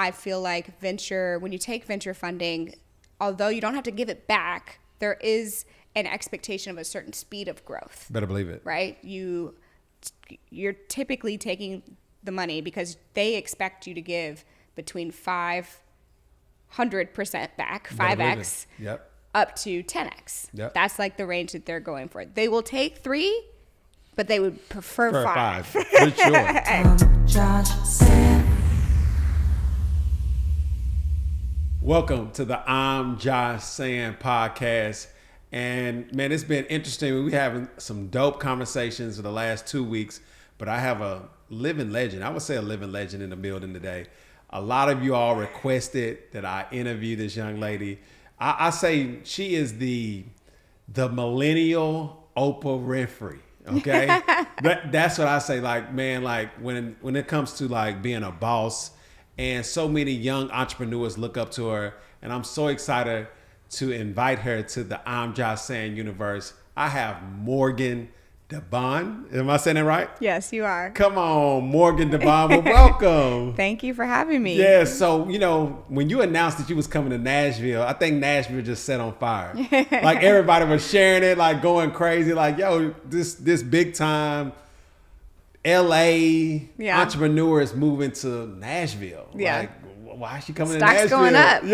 I feel like when you take venture funding, although you don't have to give it back, there is an expectation of a certain speed of growth. Better believe it. Right? You're typically taking the money because they expect you to give between 500% back, 5x, yep, up to 10x. Yep. That's like the range that they're going for. They will take 3, but they would prefer 5. For sure. Welcome to the I'm Josh Saying podcast. And man, it's been interesting. We're having some dope conversations for the last 2 weeks, but I have a living legend. I would say a living legend in the building today. A lot of you all requested that I interview this young lady. I say she is the millennial Oprah Winfrey. Okay. That's what I say. Like, man, like when it comes to like being a boss, and so many young entrepreneurs look up to her, and I'm so excited to invite her to the I'm Josh Saying universe. I have Morgan DeBaun. Am I saying that right? Yes, you are. Come on, Morgan DeBaun. Well, welcome. Thank you for having me. Yeah, so, you know, when you announced that you was coming to Nashville, I think Nashville just set on fire. Like, everybody was sharing it, like going crazy, like, yo, this big time LA entrepreneur is moving to Nashville. Yeah. Like, why is she coming Stock's to Nashville? Going up.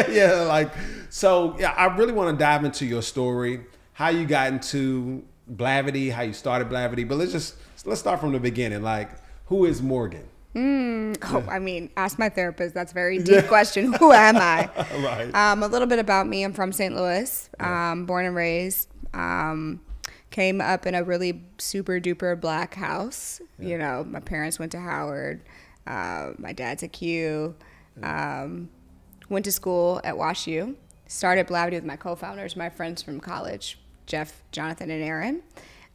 Yeah. Like, so yeah, I really want to dive into your story, how you got into Blavity, how you started Blavity, but let's start from the beginning. Like, who is Morgan? I mean, ask my therapist. That's a very deep question. Who am I? Right. A little bit about me. I'm from St. Louis, born and raised. Came up in a really super duper black house. Yeah. You know, my parents went to Howard. My dad's at Q. Went to school at WashU. Started Blavity with my co-founders, my friends from college, Jeff, Jonathan, and Aaron.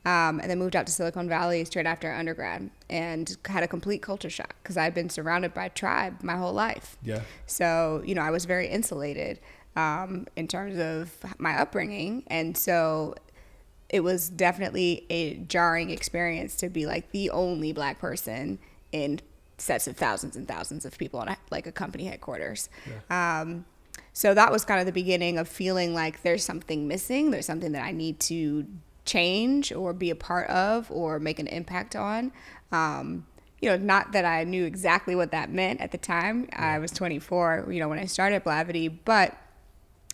And then moved out to Silicon Valley straight after undergrad and had a complete culture shock because I'd been surrounded by tribe my whole life. Yeah. So, you know, I was very insulated in terms of my upbringing. And so it was definitely a jarring experience to be like the only black person in sets of thousands and thousands of people on like a company headquarters. Yeah. So that was kind of the beginning of feeling like there's something missing. There's something that I need to change or be a part of or make an impact on. You know, not that I knew exactly what that meant at the time. I was 24, you know, when I started Blavity, but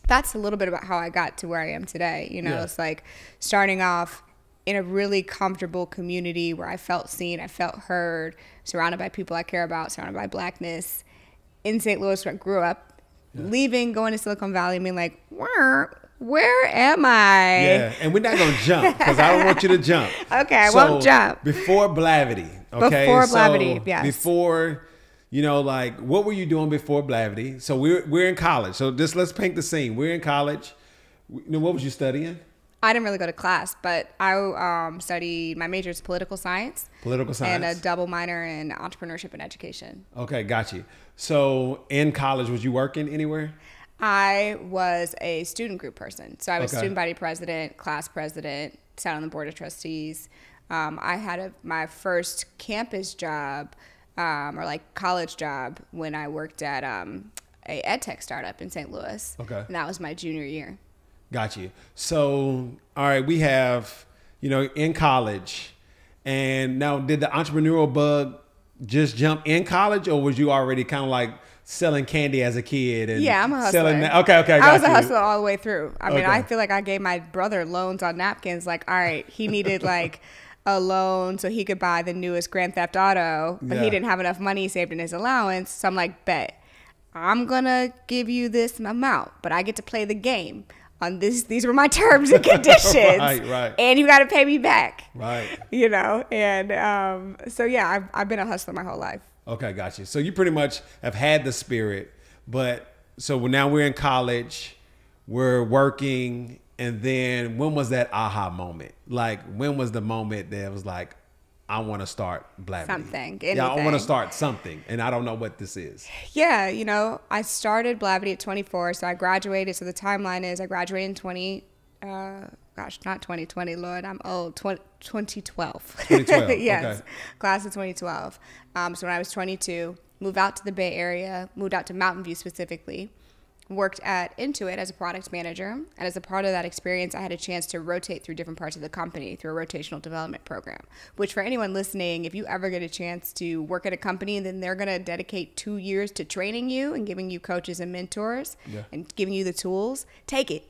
that's a little bit about how I got to where I am today. You know, It's like starting off in a really comfortable community where I felt seen, I felt heard, surrounded by people I care about, surrounded by blackness in St. Louis where I grew up. Leaving, going to Silicon Valley, and being like, where am I? Yeah, and we're not going to jump because I don't want you to jump. Okay, I won't jump. Before Blavity, okay? Before Blavity, yes. Before, you know, like, what were you doing before Blavity? So we're in college. So just let's paint the scene. We're in college. You know, what was you studying? I didn't really go to class, but I studied, my major is political science. Political science. And a double minor in entrepreneurship and education. Okay, got you. So in college, was you working anywhere? I was a student group person. So I was student body president, class president, sat on the board of trustees. I had my first campus job or like college job when I worked at a ed tech startup in St. Louis. Okay. And that was my junior year. Got you. So, all right, we have, you know, in college. And now, did the entrepreneurial bug just jump in college, or was you already kind of like selling candy as a kid? And yeah, I'm a hustler. Okay. I was a hustler all the way through. I mean, I feel like I gave my brother loans on napkins. Like, all right, he needed like a loan so he could buy the newest Grand Theft Auto, but he didn't have enough money saved in his allowance. So I'm like, bet, I'm going to give you this amount, but I get to play the game. On this, these were my terms and conditions. Right. And you got to pay me back. Right. You know, and so yeah, I've been a hustler my whole life. Okay, got you. So you pretty much have had the spirit, but so now we're in college, we're working, and then when was that aha moment? Like, when was the moment that was like, I want to start Blavity? Something. Anything. Yeah, I want to start something, and I don't know what this is. Yeah, you know, I started Blavity at 24, so I graduated. So the timeline is I graduated in gosh, not 2020, Lord, I'm old, 2012. 2012, Yes, okay. class of 2012. So when I was 22, moved out to the Bay Area, moved out to Mountain View specifically, worked at Intuit as a product manager. And as a part of that experience, I had a chance to rotate through different parts of the company through a rotational development program, which for anyone listening, if you ever get a chance to work at a company, then they're going to dedicate 2 years to training you and giving you coaches and mentors and giving you the tools. Take it.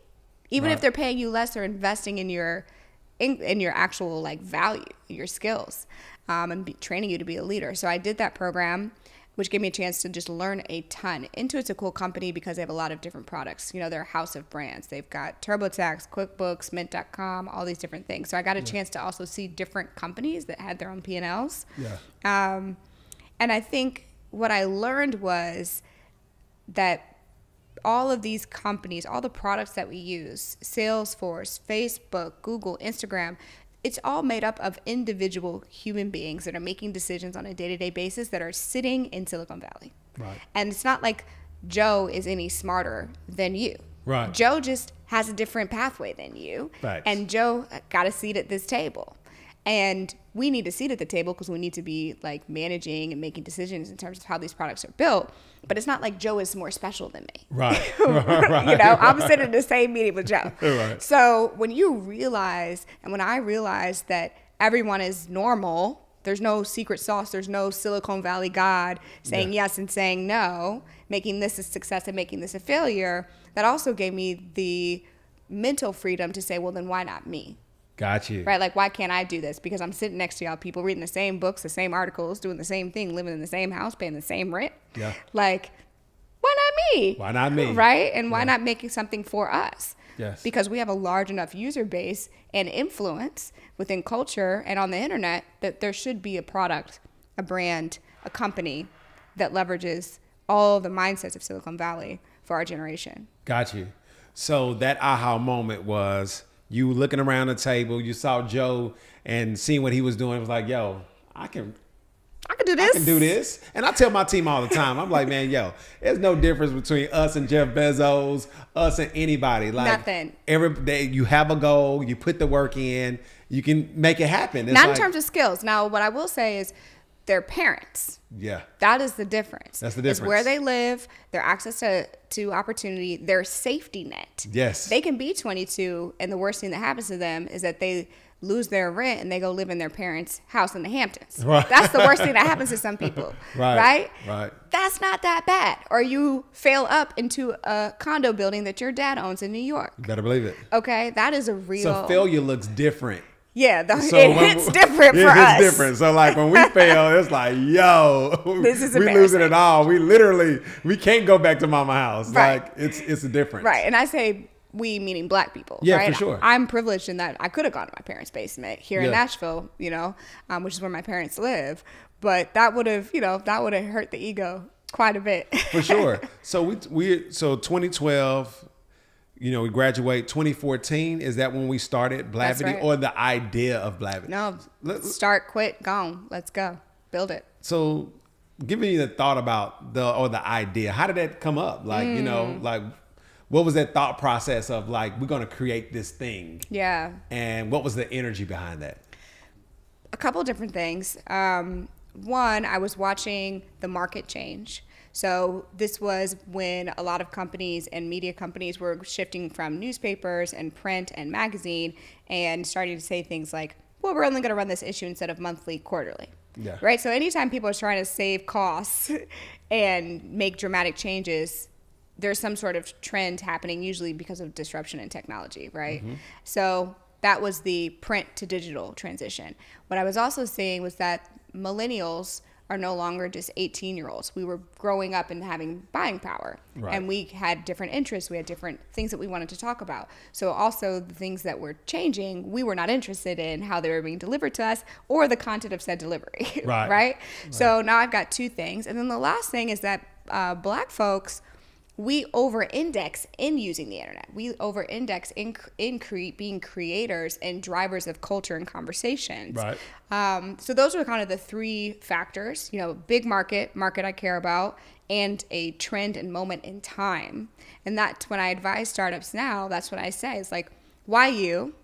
Even if they're paying you less, they're investing in your actual like value, your skills, and training you to be a leader. So I did that program, which gave me a chance to just learn a ton. Intuit's a cool company because they have a lot of different products. You know, they're a house of brands. They've got TurboTax, QuickBooks, Mint.com, all these different things. So I got a chance to also see different companies that had their own P&Ls. And I think what I learned was that all of these companies, all the products that we use, Salesforce, Facebook, Google, Instagram, it's all made up of individual human beings that are making decisions on a day-to-day basis that are sitting in Silicon Valley. Right. And it's not like Joe is any smarter than you. Right. Joe just has a different pathway than you. Facts. And Joe got a seat at this table. And we need a seat at the table because we need to be like managing and making decisions in terms of how these products are built. But it's not like Joe is more special than me. Right. You know, I'm sitting in the same meeting with Joe. Right. So when you realize, and when I realized that everyone is normal, there's no secret sauce, there's no Silicon Valley God saying yes and saying no, making this a success and making this a failure, that also gave me the mental freedom to say, well, then why not me? Got you. Right? Like, why can't I do this? Because I'm sitting next to y'all people reading the same books, the same articles, doing the same thing, living in the same house, paying the same rent. Yeah. Like, why not me? Why not me? Right? And why not making something for us? Yes. Because we have a large enough user base and influence within culture and on the internet that there should be a product, a brand, a company that leverages all the mindsets of Silicon Valley for our generation. Got you. So that aha moment was you looking around the table, you saw Joe and seeing what he was doing. It was like, yo, I can do this. I can do this. And I tell my team all the time, I'm like, man, yo, there's no difference between us and Jeff Bezos, us and anybody. Like, nothing. Every day you have a goal, you put the work in, you can make it happen. It's Not like, in terms of skills. Now, what I will say is their parents. Yeah. That is the difference. That's the difference. It's where they live, their access to opportunity, their safety net. Yes. They can be 22, and the worst thing that happens to them is that they lose their rent and they go live in their parents' house in the Hamptons. Right. That's the worst thing that happens to some people. Right? That's not that bad. Or you fail up into a condo building that your dad owns in New York. You better believe it. Okay? That is a real... So failure looks different. Yeah, it hits different for us. It's different. So like when we fail, it's like, yo, we losing it all. We can't go back to mama house. Right. Like it's a difference. Right. And I say we meaning black people. Yeah, right? for sure. I'm privileged in that I could have gone to my parents' basement here in Nashville, which is where my parents live. But that would have hurt the ego quite a bit. For sure. So so 2012. We graduate 2014. Is that when we started Blavity, right. or the idea of Blavity? No, start, quit, gone. Let's go. Build it. So give me the thought about the idea. How did that come up? Like, like what was that thought process of like, we're going to create this thing? Yeah. And what was the energy behind that? A couple different things. One, I was watching the market change. So this was when a lot of companies and media companies were shifting from newspapers and print and magazine and starting to say things like, well, we're only going to run this issue instead of monthly, quarterly. Yeah. Right? So anytime people are trying to save costs and make dramatic changes, there's some sort of trend happening, usually because of disruption in technology, right? Mm-hmm. So that was the print to digital transition. What I was also seeing was that millennials are no longer just 18-year-olds. We were growing up and having buying power. Right. And we had different interests. We had different things that we wanted to talk about. So also the things that were changing, we were not interested in how they were being delivered to us or the content of said delivery. Right. Right? So now I've got two things. And then the last thing is that black folks, we over-index in using the internet. We over-index in being creators and drivers of culture and conversations. Right. So those are kind of the three factors, big market I care about, and a trend and moment in time. And that's when I advise startups now, that's what I say. It's like, why you?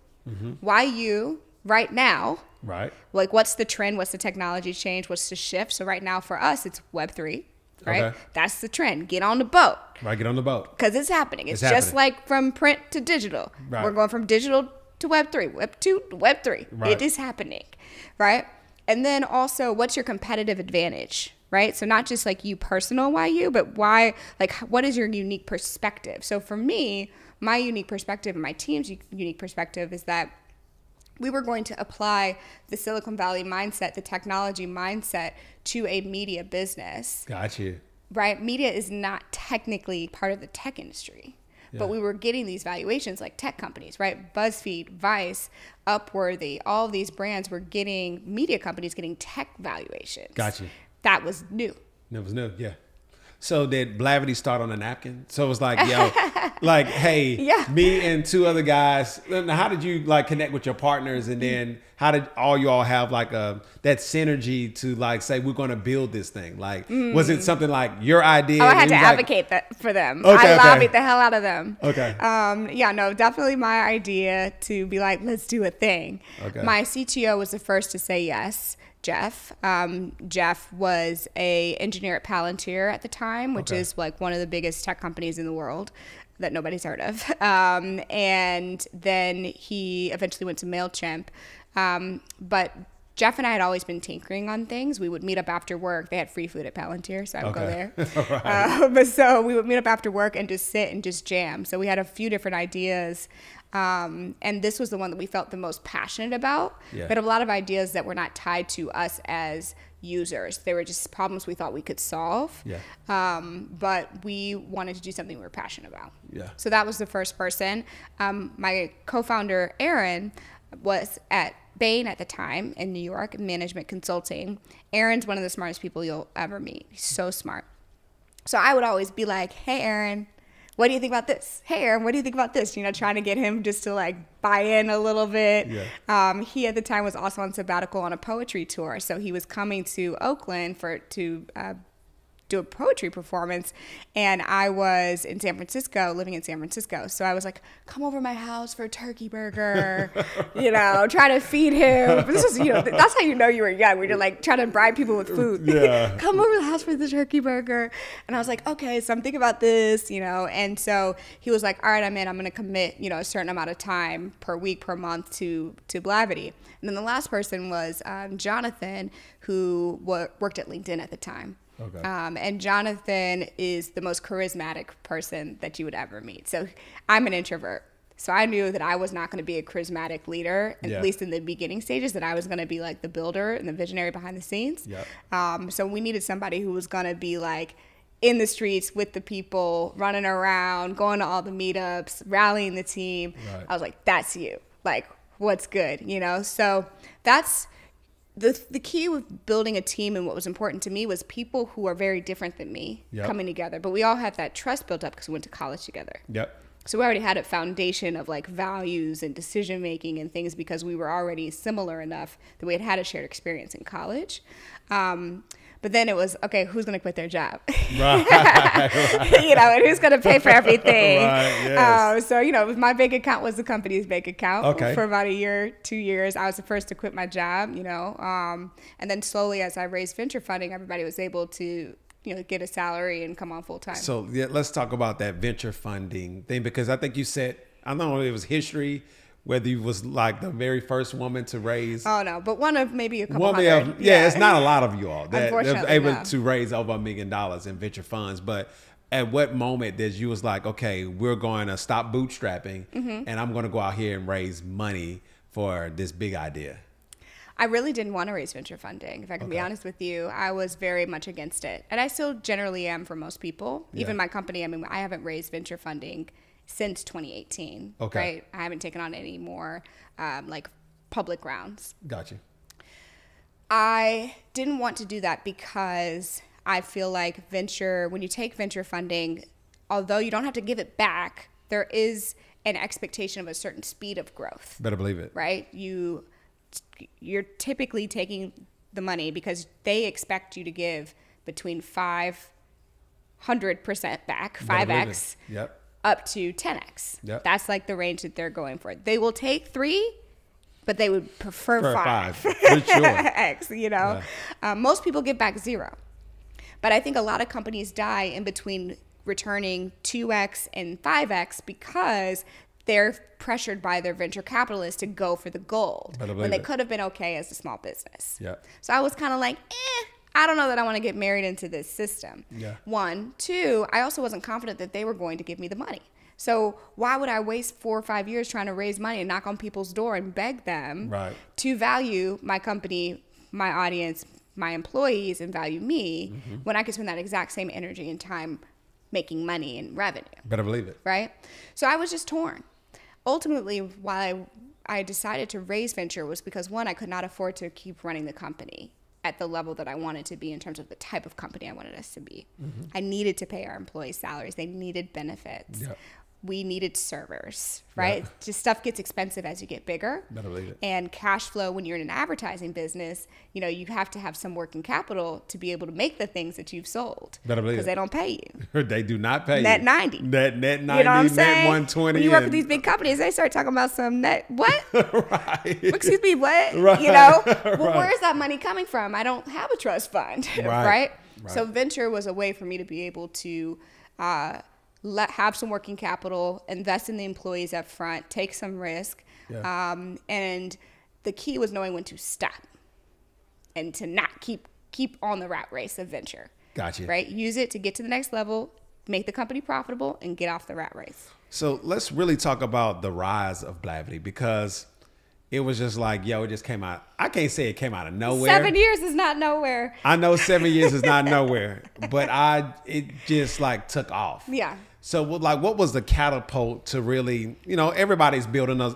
Why you right now? Right. Like, what's the trend? What's the technology change? What's the shift? So right now for us, it's Web3, right? Okay. That's the trend. Get on the boat. Right. Get on the boat. Because it's happening. It's happening. just like from print to digital. Right. We're going from digital to Web3, Web2 to Web3. Right. It is happening, right? And then also, what's your competitive advantage, right? So not just like you personal, why you, but why, like, what is your unique perspective? So for me, my unique perspective and my team's unique perspective is that we were going to apply the Silicon Valley mindset, the technology mindset, to a media business. Got you. Right? Media is not technically part of the tech industry, but we were getting these valuations like tech companies, right? BuzzFeed, Vice, Upworthy, all of these brands were getting, media companies getting tech valuations. Got you. That was new. It was new. Yeah. So did Blavity start on a napkin? So it was like, yo, like, hey, me and two other guys. How did you like connect with your partners, and then how did all you all have like that synergy to like say we're going to build this thing? Like, was it something like your idea? Oh, I had to advocate for them. Okay, I lobbied the hell out of them. Okay. Yeah, no, definitely my idea to be like, let's do a thing. Okay. My CTO was the first to say yes. Jeff. Jeff was a engineer at Palantir at the time, which is like one of the biggest tech companies in the world that nobody's heard of. And then he eventually went to MailChimp. But Jeff and I had always been tinkering on things. We would meet up after work. They had free food at Palantir, so I would go there. But so we would meet up after work and just sit and just jam. So we had a few different ideas. And this was the one that we felt the most passionate about. We had a lot of ideas that were not tied to us as users. They were just problems we thought we could solve. But we wanted to do something we were passionate about. So that was the first person. My co-founder, Aaron, was at Bain at the time in New York, management consulting. Aaron's one of the smartest people you'll ever meet. He's so smart. So I would always be like, hey, Aaron, what do you think about this? Hey, Aaron, what do you think about this? You know, trying to get him just to like buy in a little bit. He at the time was also on sabbatical on a poetry tour. So he was coming to Oakland to do a poetry performance, and I was in San Francisco, living in San Francisco. So I was like, come over to my house for a turkey burger, you know, try to feed him. This is, you know, that's how you know you were young, when you're like trying to bribe people with food. Come over to the house for the turkey burger. And I was like, okay, so I'm thinking about this, you know. And so he was like, all right, I'm in. I'm going to commit, you know, a certain amount of time per week, per month to Blavity. And then the last person was Jonathan, who worked at LinkedIn at the time. And Jonathan is the most charismatic person that you would ever meet. So I'm an introvert. So I knew that I was not going to be a charismatic leader, at least in the beginning stages, that I was going to be like the builder and the visionary behind the scenes. So we needed somebody who was going to be like in the streets with the people, running around, going to all the meetups, rallying the team. I was like, that's you. Like, what's good, you know? So that's the key with building a team, and what was important to me was people who are very different than me coming together. But we all have that trust built up because we went to college together. So we already had a foundation of like values and decision making and things because we were already similar enough that we had a shared experience in college. But then it was, okay, who's going to quit their job? You know, and who's going to pay for everything? So, you know, my bank account was the company's bank account for about a year, 2 years. I was the first to quit my job, you know. And then slowly as I raised venture funding, everybody was able to, you know, get a salary and come on full time. So let's talk about that venture funding thing, because I think you said, I don't know if it was history, whether you was like the very first woman to raise. Oh no, but one of maybe a couple hundred. It's not a lot of you all that are able no. to raise over $1 million in venture funds. But at what moment did you was like, okay, we're going to stop bootstrapping and I'm going to go out here and raise money for this big idea? I really didn't want to raise venture funding. If I can be honest with you, I was very much against it. And I still generally am for most people. Even my company, I mean, I haven't raised venture funding since 2018, right? I haven't taken on any more like public rounds. Gotcha. I didn't want to do that because I feel like when you take venture funding, although you don't have to give it back, there is an expectation of a certain speed of growth. Better believe it. Right? You're typically taking the money because they expect you to give between 500% back, 5x, up to 10x. Yep. That's like the range that they're going for. They will take 3, but they would prefer 5. For sure. X, you know. Yeah. Most people get back 0. But I think a lot of companies die in between returning 2x and 5x because they're pressured by their venture capitalists to go for the gold when they could have been okay as a small business. Yeah. So I was kind of like, I don't know that I want to get married into this system. Yeah. 1, 2, I also wasn't confident that they were going to give me the money. So why would I waste 4 or 5 years trying to raise money and knock on people's door and beg them to value my company, my audience, my employees, and value me when I could spend that exact same energy and time making money and revenue? Better believe it. Right? So I was just torn. Ultimately, why I decided to raise venture was because, 1, I could not afford to keep running the company at the level that I wanted to be in terms of the type of company I wanted us to be. I needed to pay our employees salaries. They needed benefits. Yep. We needed servers, right? Yep. Just stuff gets expensive as you get bigger. Better believe it. And cash flow, when you're in an advertising business, you know, you have to have some working capital to be able to make the things that you've sold. Better believe it. Because they don't pay you. They do not pay net you. 90. Net 90, you know what I'm saying? net 120. When you work with these big companies, they start talking about some net, what? Right. Excuse me, what? Right. You know? Well, where's that money coming from? I don't have a trust fund, right? So venture was a way for me to be able to have some working capital, invest in the employees up front, take some risk. Yeah. And the key was knowing when to stop and to not keep on the rat race of venture. Gotcha. Right? Use it to get to the next level, make the company profitable, and get off the rat race. So let's really talk about the rise of Blavity, because it was just like, yo, it just came out. I can't say it came out of nowhere. 7 years is not nowhere. I know 7 years is not nowhere, but it just like took off. Yeah. So what was the catapult to really, everybody's building our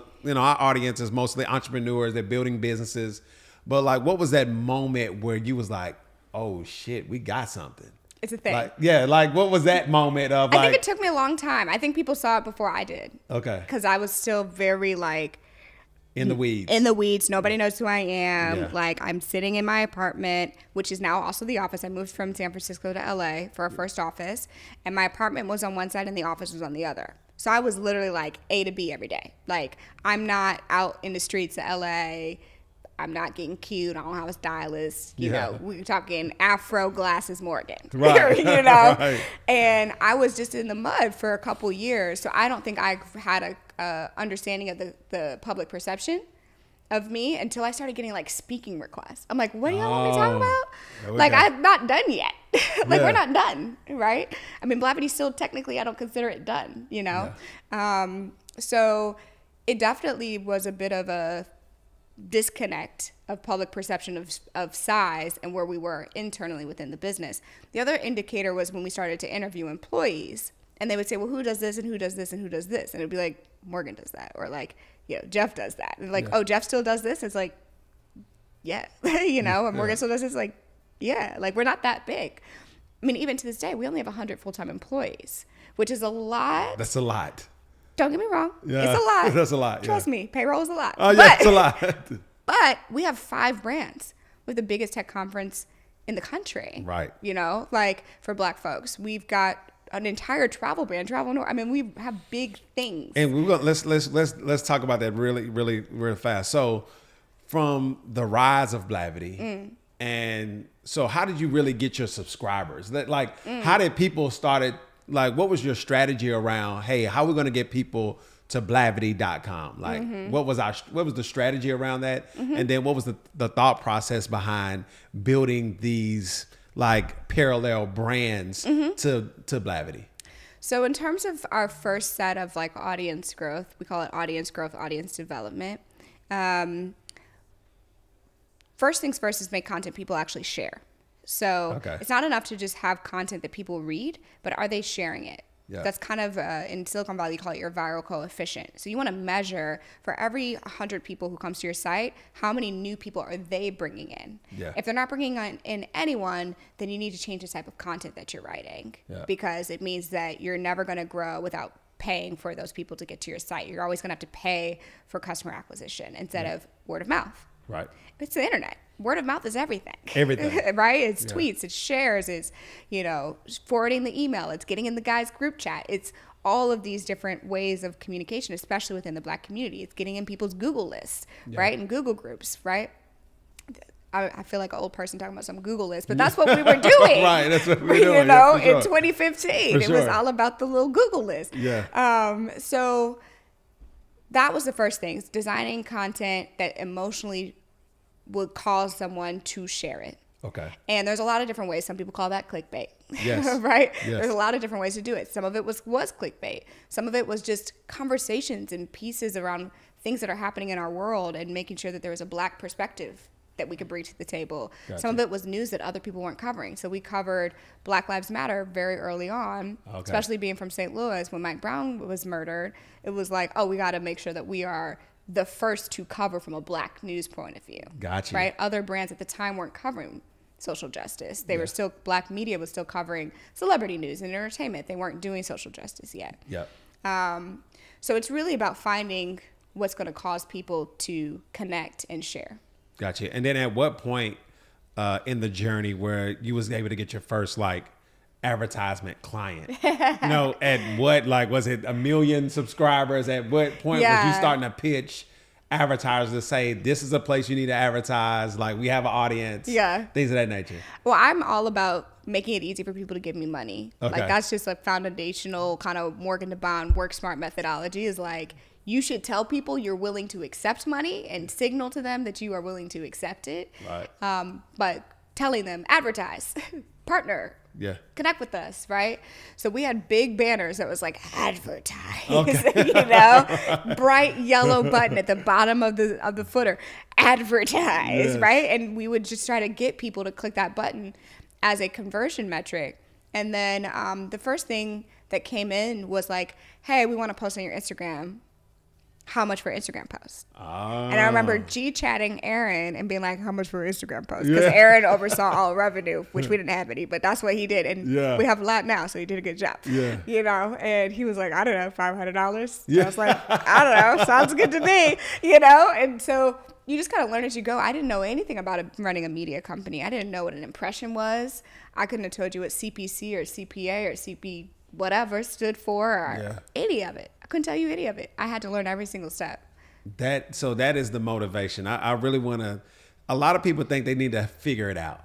audience is mostly entrepreneurs. They're building businesses. But like, what was that moment where you was like, oh shit, we got something? It's a thing. What was that moment of I think it took me a long time. I think people saw it before I did. Okay. Because I was still very in the weeds. In the weeds. Nobody knows who I am. Yeah. Like, I'm sitting in my apartment, which is now also the office. I moved from San Francisco to LA for our first office. And my apartment was on one side and the office was on the other. So I was literally like A to B every day. Like, I'm not out in the streets of LA. I'm not getting cute. I don't have a stylist. You know, we're talking Afro Glasses Morgan. Right. Right. And I was just in the mud for a couple years. So I don't think I had a understanding of the public perception of me until I started getting like speaking requests. I'm like, what do y'all want me to talk about? Like, I'm not done yet. We're not done, right? I mean, Blavity still technically, I don't consider it done, So it definitely was a bit of a disconnect of public perception of size and where we were internally within the business. The other indicator was when we started to interview employees, and they would say, well, who does this and who does this and who does this? And it'd be like, Morgan does that, or like, Jeff does that. And like, oh, Jeff still does this? It's like, yeah, and Morgan still does this. Like, yeah, like, we're not that big. I mean, even to this day, we only have 100 full-time employees, which is a lot. That's a lot. Don't get me wrong. Yeah, it's a lot. That's a lot. Trust me, payroll is a lot. Oh, yeah, it's a lot. But we have 5 brands. We're the biggest tech conference in the country. Right. Like for Black folks, we've got an entire travel brand, I mean, we have big things. And we're gonna let's talk about that really, really, real fast. So, from the rise of Blavity, and so how did you really get your subscribers? How did people started? Like, what was your strategy around, hey, how are we going to get people to Blavity.com? Like, what was the strategy around that? And then what was the thought process behind building these like parallel brands to Blavity? So in terms of our first set of like audience growth, we call it audience growth, audience development. First things first is make content people actually share. So It's not enough to just have content that people read, but are they sharing it? Yeah. That's kind of, in Silicon Valley, you call it your viral coefficient. So you want to measure for every 100 people who comes to your site, how many new people are they bringing in? Yeah. If they're not bringing in anyone, then you need to change the type of content that you're writing, because it means that you're never going to grow without paying for those people to get to your site. You're always going to have to pay for customer acquisition instead of word of mouth. Right. It's the internet. Word of mouth is everything. Everything. Right? It's tweets, it's shares, it's, forwarding the email, it's getting in the guy's group chat. It's all of these different ways of communication, especially within the Black community. It's getting in people's Google lists, right? And Google groups, right? I feel like an old person talking about some Google list, but that's what we were doing. Right, that's what we were doing. You know, sure. in 2015, it was all about the little Google list. Yeah. So that was the first thing, designing content that emotionally would cause someone to share it. Okay. And there's a lot of different ways. Some people call that clickbait. Yes. Right? Yes. There's a lot of different ways to do it. Some of it was clickbait. Some of it was just conversations and pieces around things that are happening in our world and making sure that there was a Black perspective that we could bring to the table. Gotcha. Some of it was news that other people weren't covering. So we covered Black Lives Matter very early on, especially being from St. Louis. When Mike Brown was murdered, it was like, oh, we got to make sure that we are the first to cover from a Black news point of view. Gotcha. Right? Other brands at the time weren't covering social justice. They were still, Black media was still covering celebrity news and entertainment. They weren't doing social justice yet. Yep. So it's really about finding what's going to cause people to connect and share. Gotcha. And then at what point in the journey where you was able to get your first like advertisement client? At what, like, was it 1 million subscribers? At what point was you starting to pitch advertisers to say, this is a place you need to advertise? Like, we have an audience. Yeah. Things of that nature. Well, I'm all about making it easy for people to give me money. Okay. Like, that's just a foundational kind of Morgan DeBaun work smart methodology, is like, you should tell people you're willing to accept money and signal to them that you are willing to accept it. Right. But telling them, advertise, partner, connect with us, right? So we had big banners that was like, advertise, you know, bright yellow button at the bottom of the footer, advertise, right? And we would just try to get people to click that button as a conversion metric. And then the first thing that came in was like, hey, we want to post on your Instagram. How much for Instagram post? And I remember chatting Aaron and being like, how much for Instagram post? Because Aaron oversaw all revenue, which we didn't have any, but that's what he did. And we have a lot now, so he did a good job. You know, and he was like, I don't know, $500? I was like, I don't know, sounds good to me, you know? And so you just kind of learn as you go. I didn't know anything about running a media company. I didn't know what an impression was. I couldn't have told you what CPC or CPA or CP whatever stood for or any of it. I couldn't tell you any of it. I had to learn every single step. So that is the motivation. I really want to, a lot of people think they need to figure it out.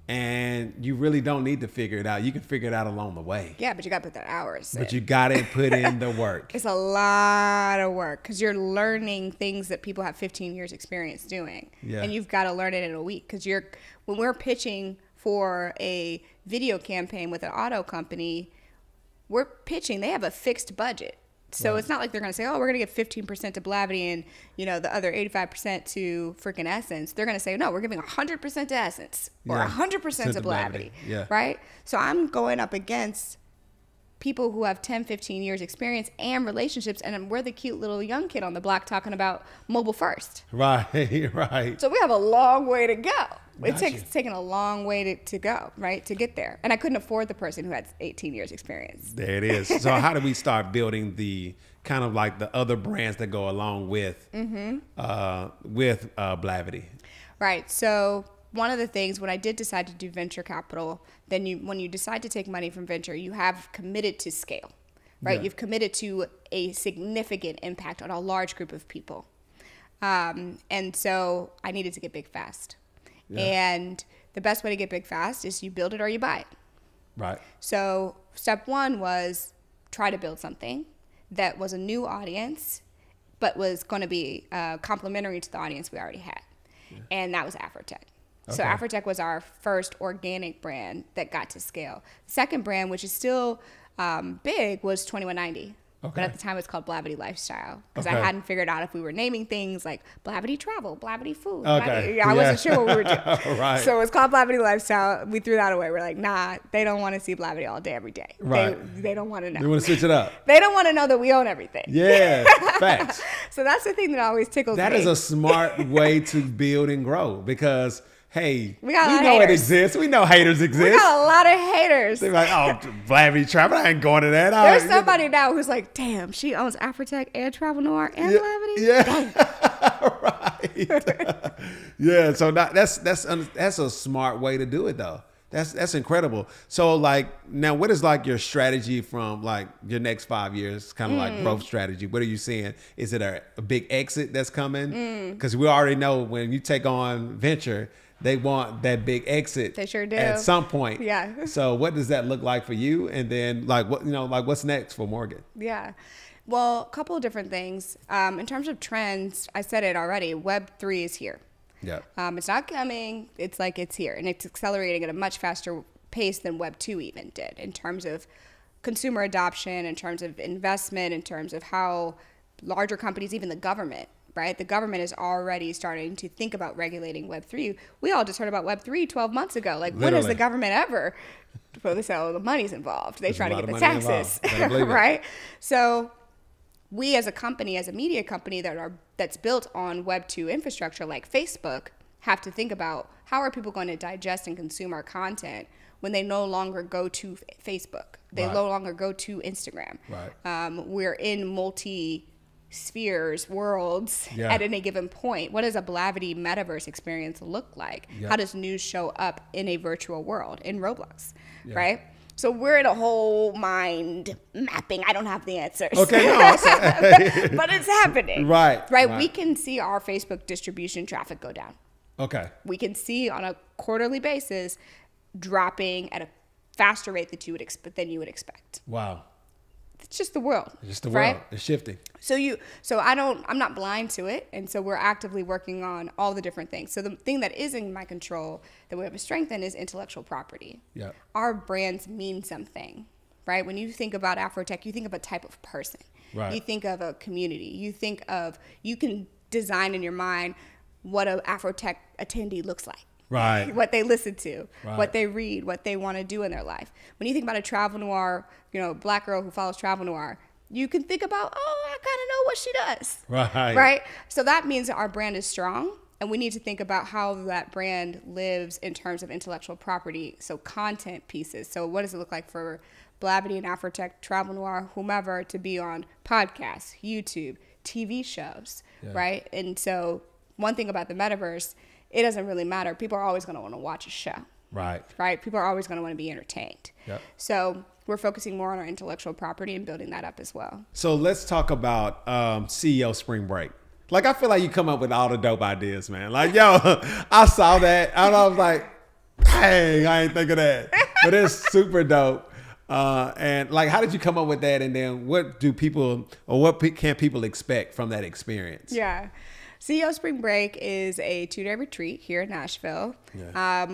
And you really don't need to figure it out. You can figure it out along the way. Yeah, but you got to put that hours in. But you got to put in the work. It's a lot of work because you're learning things that people have 15 years experience doing. And you've got to learn it in a week because when we're pitching for a video campaign with an auto company, we're pitching, they have a fixed budget. So it's not like they're going to say, oh, we're going to give 15% to Blavity and, you know, the other 85% to freaking Essence. They're going to say, no, we're giving 100% to Essence or 100% to Blavity. Right? So I'm going up against people who have 10, 15 years experience and relationships, and we're the cute little young kid on the block talking about mobile first. Right. So we have a long way to go. It's taken a long way to go, right, to get there. And I couldn't afford the person who had 18 years experience. There it is. So how do we start building the kind of like the other brands that go along with Blavity? Right. So one of the things, when I did decide to do venture capital, then when you decide to take money from venture, you have committed to scale, right? You've committed to a significant impact on a large group of people. And so I needed to get big fast. And the best way to get big fast is you build it or you buy it. Right. So step one was try to build something that was a new audience, but was going to be complementary to the audience we already had. And that was Afrotech. So Afrotech was our first organic brand that got to scale. The second brand, which is still big, was 2190. But at the time, it's called Blavity Lifestyle because I hadn't figured out if we were naming things like Blavity Travel, Blavity Food. I wasn't sure what we were doing. So it's called Blavity Lifestyle. We threw that away. We're like, nah, they don't want to see Blavity all day, every day. They don't want to know. They want to switch it up. They don't want to know that we own everything. Yeah, facts. So that's the thing that always tickles me. That is a smart way to build and grow because, hey, we know haters. It exists. We know haters exist. We got a lot of haters. They're like, oh, Blavity Travel, I ain't going to that. There's somebody now who's like, damn, she owns Afrotech and Travel Noir and Blavity. Right. So that's a smart way to do it, though. That's incredible. So like now, what is like your strategy from like your next 5 years, kind of like growth strategy? What are you seeing? Is it a big exit that's coming? Because we already know when you take on venture, they want that big exit. They sure do. At some point. Yeah. So what does that look like for you? And then like what, like what's next for Morgan? Yeah. Well, a couple of different things. In terms of trends, I said it already, Web3 is here. Yeah. It's not coming. It's like it's here. And it's accelerating at a much faster pace than Web 2 even did in terms of consumer adoption, in terms of investment, in terms of how larger companies, even the government, right? The government is already starting to think about regulating Web 3. We all just heard about Web 3 12 months ago. Like, when has the government ever? Well, they say, oh, the money's involved. They try to get the taxes, right? So we as a company, as a media company that's built on Web 2 infrastructure like Facebook, have to think about how are people going to digest and consume our content when they no longer go to Facebook. They no longer go to Instagram. Right. We're in multi-spheres, worlds at any given point. What does a Blavity metaverse experience look like? How does news show up in a virtual world, in Roblox, right? So we're in a whole mind mapping. I don't have the answers. Okay, no, but it's happening. Right. We can see our Facebook distribution traffic go down. Okay. We can see on a quarterly basis dropping at a faster rate than you would expect. Wow. It's just the world. It's just the world. It's shifting. I'm not blind to it. And so we're actively working on all the different things. So the thing that is in my control that we have a strength in is intellectual property. Yeah. Our brands mean something, right? When you think about Afrotech, you think of a type of person. Right. You think of a community. You can design in your mind what an Afrotech attendee looks like. Right. What they listen to, what they read, what they want to do in their life. When you think about a travel noir, black girl who follows travel noir, you can think about, oh, I kind of know what she does. Right. Right? So that means that our brand is strong, and we need to think about how that brand lives in terms of intellectual property, so content pieces. So what does it look like for Blavity and Afrotech, travel noir, whomever, to be on podcasts, YouTube, TV shows, right? And so one thing about the metaverse, it doesn't really matter. People are always going to want to watch a show. Right. Right? People are always going to want to be entertained. Yep. So we're focusing more on our intellectual property and building that up as well. So let's talk about CEO Spring Break. Like, I feel like you come up with all the dope ideas, man. Like, yo, I saw that and I was like, dang, I ain't think of that. But it's super dope. And like, how did you come up with that? And then what can people expect from that experience? Yeah. CEO Spring Break is a 2-day retreat here in Nashville,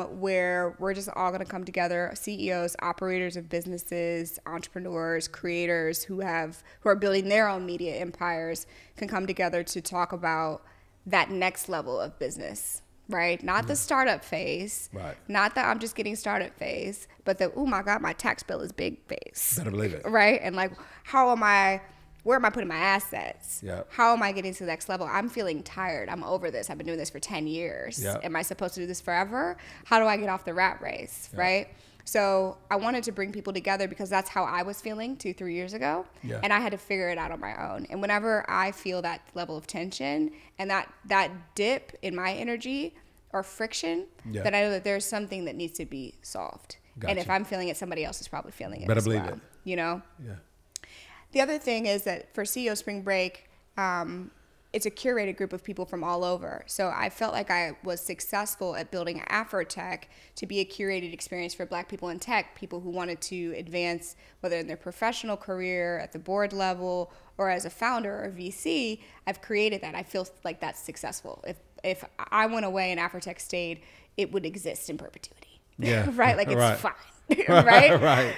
where we're just all going to come together, CEOs, operators of businesses, entrepreneurs, creators who are building their own media empires can come together to talk about that next level of business, right? Not the startup phase, not the I'm just getting started phase, but the, oh my God, my tax bill is big phase. Better believe it. Right? And like, where am I putting my assets? Yep. How am I getting to the next level? I'm feeling tired. I'm over this. I've been doing this for 10 years. Yep. Am I supposed to do this forever? How do I get off the rat race, right? So I wanted to bring people together because that's how I was feeling 2-3 years ago. Yeah. And I had to figure it out on my own. And whenever I feel that level of tension and that dip in my energy or friction, then I know that there's something that needs to be solved. Gotcha. And if I'm feeling it, somebody else is probably feeling it. Better believe it. Yeah. The other thing is that for CEO Spring Break, it's a curated group of people from all over. So I felt like I was successful at building Afrotech to be a curated experience for Black people in tech, people who wanted to advance, whether in their professional career, at the board level, or as a founder or a VC. I've created that. I feel like that's successful. If I went away and Afrotech stayed, it would exist in perpetuity. Yeah. Right? Like, it's fine. Right? Right.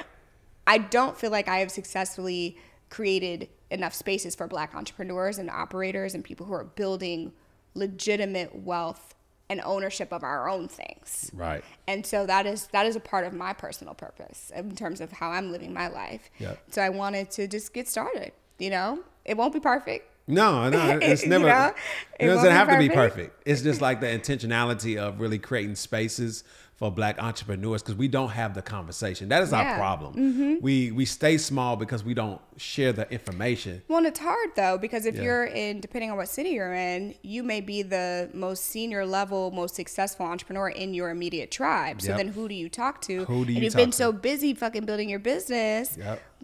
I don't feel like I have successfully created enough spaces for Black entrepreneurs and operators and people who are building legitimate wealth and ownership of our own things. Right. And so that is a part of my personal purpose in terms of how I'm living my life. Yep. So I wanted to just get started. It won't be perfect. No, it's never. It doesn't have to be perfect. It's just like the intentionality of really creating spaces for Black entrepreneurs, because we don't have the conversation. That is our problem. We stay small because we don't share the information. Well, and it's hard though, because if you're in, depending on what city you're in, you may be the most senior level, most successful entrepreneur in your immediate tribe. So then who do you talk to? And you've been so busy fucking building your business.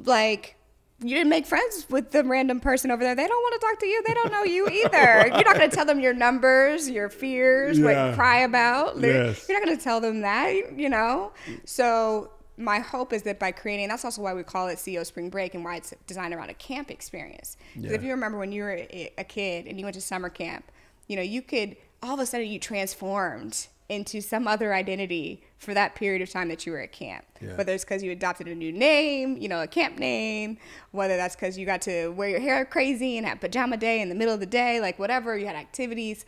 Like, you didn't make friends with the random person over there. They don't want to talk to you. They don't know you either. You're not going to tell them your numbers, your fears, what you cry about. You're not going to tell them that, you know? So my hope is that by creating, that's also why we call it CEO Spring Break and why it's designed around a camp experience. Because if you remember when you were a kid and you went to summer camp, you know, you could, all of a sudden you transformed into some other identity for that period of time that you were at camp. Whether it's because you adopted a new name, you know, a camp name, whether that's because you got to wear your hair crazy and have pajama day in the middle of the day, like whatever, you had activities.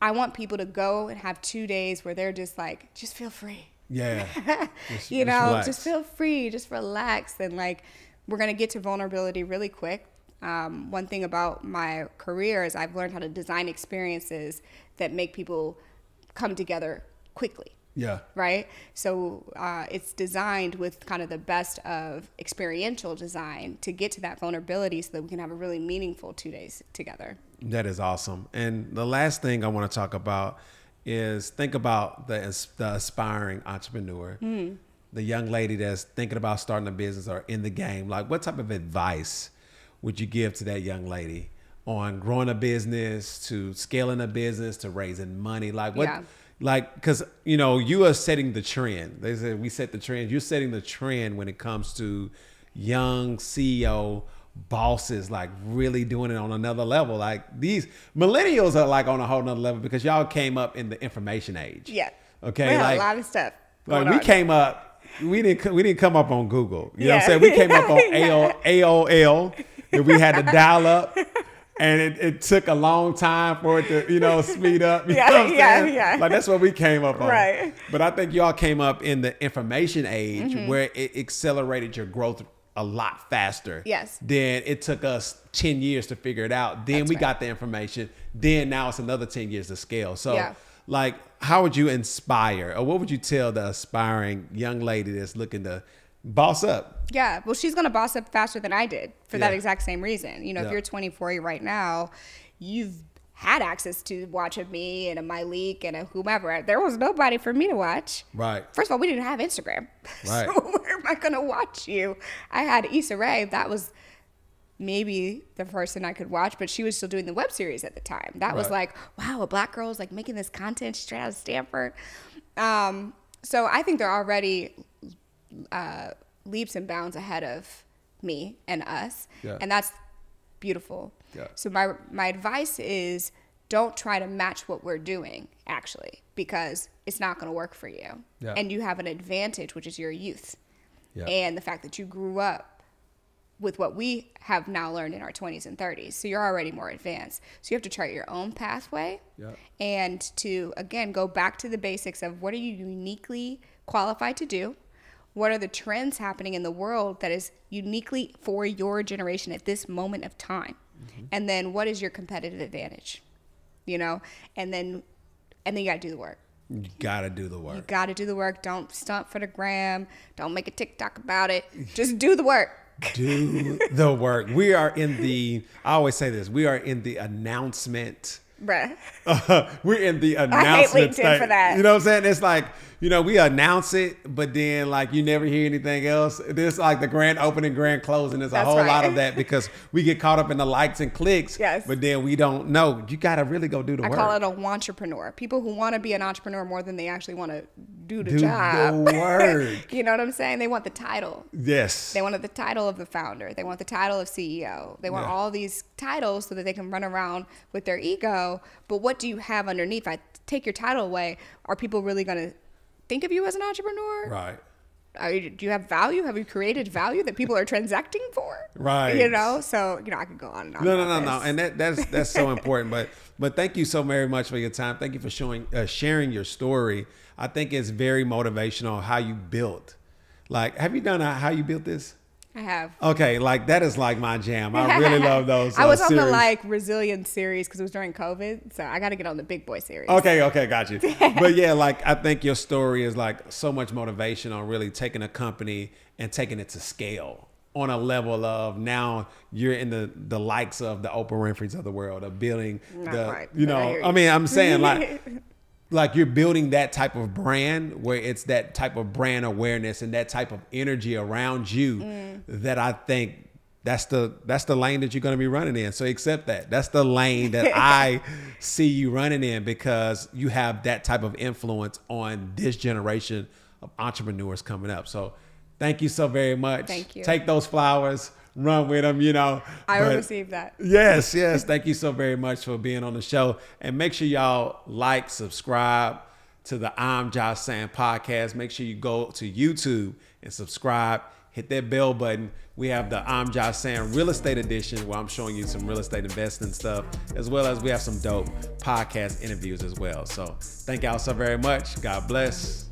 I want people to go and have 2 days where they're just like, just feel free. You know, just feel free, just relax. And like, we're going to get to vulnerability really quick. One thing about my career is I've learned how to design experiences that make people come together quickly. Right? So it's designed with kind of the best of experiential design to get to that vulnerability so that we can have a really meaningful 2 days together. That is awesome. And the last thing I want to talk about is think about the aspiring entrepreneur, the young lady that's thinking about starting a business or in the game. Like, what type of advice would you give to that young lady on growing a business, to scaling a business, to raising money? Like what, like, cause you know, you are setting the trend. They say we set the trend. You're setting the trend when it comes to young CEO bosses, like really doing it on another level. Like these millennials are like on a whole nother level because y'all came up in the information age. Okay. We had like a lot of stuff. Like we came up, we didn't come up on Google. You know what I'm saying? We came up on AOL and we had to dial up. And it took a long time for it to, you know, speed up. You know what I'm saying? Like that's what we came up on. Right. But I think y'all came up in the information age where it accelerated your growth a lot faster. Then it took us 10 years to figure it out. Then we got the information. Then now it's another 10 years to scale. So like, how would you inspire, or what would you tell the aspiring young lady that's looking to boss up? Well, she's going to boss up faster than I did for that exact same reason. You know, if you're 24 right now, you've had access to watch of me and a My Leak and a whomever. There was nobody for me to watch. First of all, we didn't have Instagram. So where am I going to watch you? I had Issa Rae. That was maybe the person I could watch, but she was still doing the web series at the time. That was like, wow, a Black girl is like making this content straight out of Stanford. So I think they're already leaps and bounds ahead of me and us. And that's beautiful. So my advice is don't try to match what we're doing, actually, because it's not going to work for you. And you have an advantage, which is your youth. And the fact that you grew up with what we have now learned in our 20s and 30s. So you're already more advanced. So you have to chart your own pathway and to, again, go back to the basics of what are you uniquely qualified to do? What are the trends happening in the world that is uniquely for your generation at this moment of time? And then what is your competitive advantage? You know, and then you got to do the work. You got to do the work. You got to do the work. Don't stunt for the gram. Don't make a TikTok about it. Just do the work. Do the work. We are in the, I always say this, we are in the announcement. We're in the announcement. I hate LinkedIn for that. You know what I'm saying? It's like, you know, we announce it, but then like you never hear anything else. There's like the grand opening, grand closing. There's a whole lot of that because we get caught up in the likes and clicks. But then we don't know. You got to really go do the work. I call it a wantrepreneur. People who want to be an entrepreneur more than they actually want to do the job. The work. You know what I'm saying? They want the title. Yes. They want the title of the founder. They want the title of CEO. They want all these titles so that they can run around with their ego. But what do you have underneath? If I take your title away, are people really going to think of you as an entrepreneur? Do you have value? Have you created value that people are transacting for? You know, so, you know, I could go on and on. No. And that's so important. But thank you so very much for your time. Thank you for sharing your story. I think it's very motivational how you built. Like, have you done how you built this? I have. Okay, like that is like my jam. I really love those. I was on series. the like resilience series because it was during COVID, so I got to get on the big boy series. Okay, got you. But yeah, like I think your story is like so much motivation on really taking a company and taking it to scale on a level of now you're in the likes of the Oprah Winfrey's of the world of building Not the quite, you but I know hear you. I mean I'm saying like you're building that type of brand where it's that type of brand awareness and that type of energy around you that I think that's the lane that you're going to be running in. So accept that. That's the lane that I see you running in because you have that type of influence on this generation of entrepreneurs coming up. So thank you so very much. Thank you. Take those flowers, run with them, you know. I will But receive that. Yes. Thank you so very much for being on the show. And make sure y'all like, subscribe to the I'm Josh Saying podcast. Make sure you go to YouTube and subscribe. Hit that bell button. We have the I'm Josh Saying Real Estate Edition where I'm showing you some real estate investing stuff, as well as we have some dope podcast interviews as well. So thank y'all so very much. God bless.